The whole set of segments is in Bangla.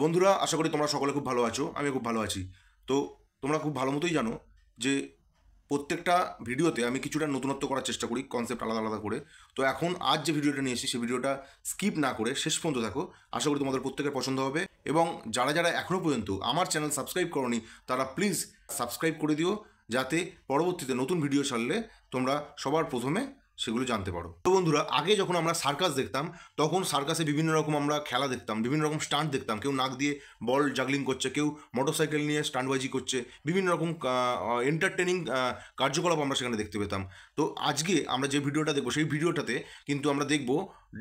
বন্ধুরা, আশা করি তোমরা সকলে খুব ভালো আছো। আমি খুব ভালো আছি। তো তোমরা খুব ভালো মতোই জানো যে প্রত্যেকটা ভিডিওতে আমি কিছুটা নতুনত্ব করার চেষ্টা করি, কনসেপ্ট আলাদা আলাদা করে। তো এখন আজ যে ভিডিওটা নিয়ে এসেছি সেই ভিডিওটা স্কিপ না করে শেষ পর্যন্ত দেখো। আশা করি তোমাদের প্রত্যেকের পছন্দ হবে। এবং যারা যারা এখনও পর্যন্ত আমার চ্যানেল সাবস্ক্রাইব করোনি তারা প্লিজ সাবস্ক্রাইব করে দিও, যাতে পরবর্তীতে নতুন ভিডিও ছাড়লে তোমরা সবার প্রথমে সেগুলো জানতে পারো। তো বন্ধুরা, আগে যখন আমরা সার্কাস দেখতাম তখন সার্কাসে বিভিন্ন রকম আমরা খেলা দেখতাম, বিভিন্ন রকম স্টান্ট দেখতাম। কেউ নাক দিয়ে বল জাগলিং করছে, কেউ মোটরসাইকেল নিয়ে স্টান্টবাজি করছে, বিভিন্ন রকম এন্টারটেনিং কার্যকলাপ আমরা সেখানে দেখতে পেতাম। তো আজকে আমরা যে ভিডিওটা দেখবো সেই ভিডিওটাতে কিন্তু আমরা দেখবো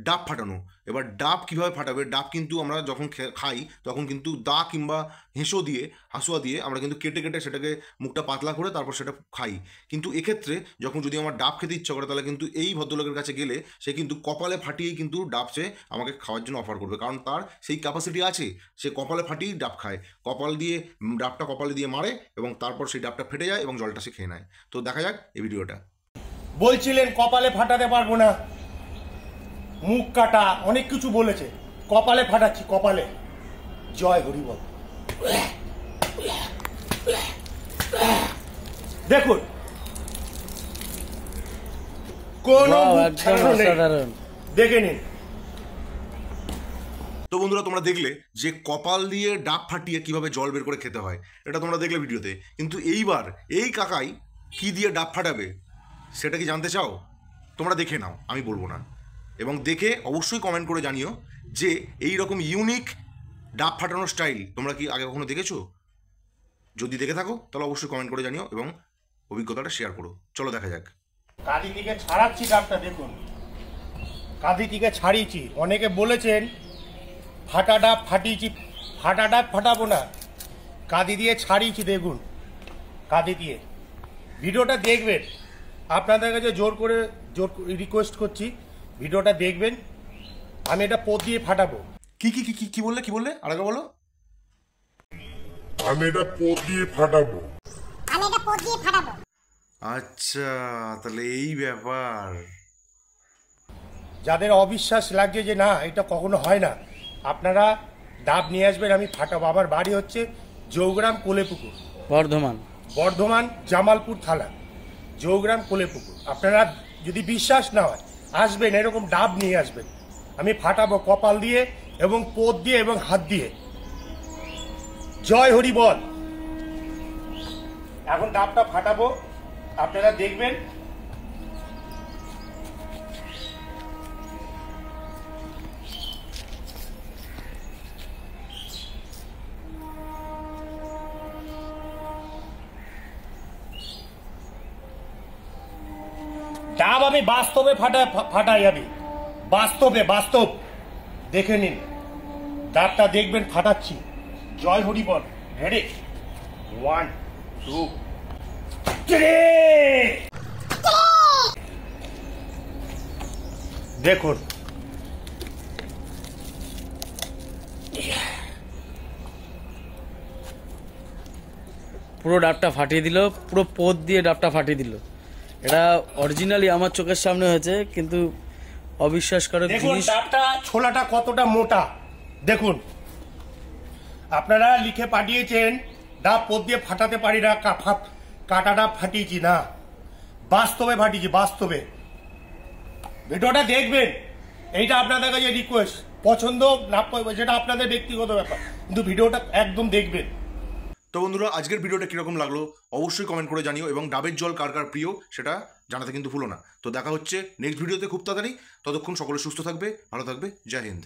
ডাব ফাটানো। এবার ডাব কীভাবে ফাটাবে, ডাব কিন্তু আমরা যখন খাই তখন কিন্তু দা কিংবা হাঁসুয়া দিয়ে আমরা কিন্তু কেটে কেটে সেটাকে মুখটা পাতলা করে তারপর সেটা খাই। কিন্তু এক্ষেত্রে যখন যদি আমার ডাব খেতে ইচ্ছা করে তাহলে কিন্তু এই ভদ্রলোকের কাছে গেলে সে কিন্তু কপালে ফাটিয়েই কিন্তু ডাব সে আমাকে খাওয়ার জন্য অফার করবে, কারণ তার সেই ক্যাপাসিটি আছে। সে কপালে ফাটিয়েই ডাব খায়, ডাবটা কপালে দিয়ে মারে এবং তারপর সেই ডাবটা ফেটে যায় এবং জলটা সে খেয়ে নেয়। তো দেখা যাক এই ভিডিওটা। বলছিলেন কপালে ফাটাতে পারবো না, মুখ কাটা, অনেক কিছু বলেছে। কপালে ফাটাচ্ছি, কপালে। জয় হরি বল। দেখুন, কোন দেখে নিন। তো বন্ধুরা, তোমরা দেখলে যে কপাল দিয়ে ডাব ফাটিয়ে কিভাবে জল বের করে খেতে হয়, এটা তোমরা দেখলে ভিডিওতে। কিন্তু এইবার এই কাকাই কি দিয়ে ডাব ফাটাবে সেটা কি জানতে চাও? তোমরা দেখে নাও, আমি বলবো না। এবং দেখে অবশ্যই কমেন্ট করে জানিও যে এই রকম ইউনিক ডাব ফাটানোর স্টাইল তোমরা কি আগে কখনো দেখেছো? যদি দেখে থাকো তাহলে অবশ্যই কমেন্ট করে জানিও এবং অভিজ্ঞতাটা শেয়ার করো। চলো দেখা যাক। কাঁদি থেকে ছাড়াচ্ছি ডাবটা, দেখুন কাঁদি থেকে ছাড়িয়েছি। অনেকে বলেছেন ফাটা ডাব ফাটিয়েছি, ফাটা ডাব ফাটাবো না, কাঁদি দিয়ে ছাড়িয়েছি। দেখুন কাঁদি দিয়ে। ভিডিওটা দেখবেন, আপনাদের কাছে জোর রিকোয়েস্ট করছি, ভিডিওটা দেখবেন। আমি এটা পদ দিয়ে ফাটাবো। কি বললে আরেকবার বলো। আমি এটা পদ দিয়ে ফাটাবো। আচ্ছা, তাহলে এই ব্যাপার। যাদের অবিশ্বাস লাগছে যে না এটা কখনো হয় না, আপনারা ডাব নিয়ে আসবেন, আমি ফাটাবো। আমার বাড়ি হচ্ছে জৌগ্রাম কোলেপুকুর, বর্ধমান জামালপুর থানা, জৌগ্রাম কোলেপুকুর। আপনারা যদি বিশ্বাস না হয় আসবেন, এরকম ডাব নিয়ে আসবেন, আমি ফাটাবো কপাল দিয়ে এবং পদ দিয়ে এবং হাত দিয়ে। জয় হরি বল। এখন ডাবটা ফাটাবো, আপনারা দেখবেন। ডাব আমি বাস্তবে ফাটাই, আমি বাস্তব দেখে নিন। ডাবটা দেখবেন ফাটাচ্ছি। জয় হরি বল। রেডি, 1 2 3। দেখুন পুরো ডাবটা ফাটিয়ে দিল, পুরো পদ দিয়ে ডাবটা ফাটিয়ে দিল। এটা অরিজিনালি আমার চোখের সামনে হয়েছে, কিন্তু অবিশ্বাস করে জিনিস। ডাবটা ছোলাটা কতটা মোটা দেখুন। আপনারা লিখে পাঠিয়েছেন ডাব পদ দিয়ে ফাটাতে পারি না, কাটা ডাব ফাটিয়েছি না, বাস্তবে ফাটিয়েছি, বাস্তবে। ভিডিওটা দেখবেন, এইটা আপনাদের কাছে রিকোয়েস্ট। পছন্দ না যেটা আপনাদের ব্যক্তিগত ব্যাপার, কিন্তু ভিডিওটা একদম দেখবেন। তো বন্ধুরা, আজকের ভিডিওটা কীরকম লাগলো অবশ্যই কমেন্ট করে জানিও এবং ডাবের জল কার কার প্রিয় সেটা জানাতে কিন্তু ভুলো না। তো দেখা হচ্ছে নেক্সট ভিডিওতে খুব তাড়াতাড়ি। ততক্ষণ সকলে সুস্থ থাকবে, ভালো থাকবে। জয় হিন্দ।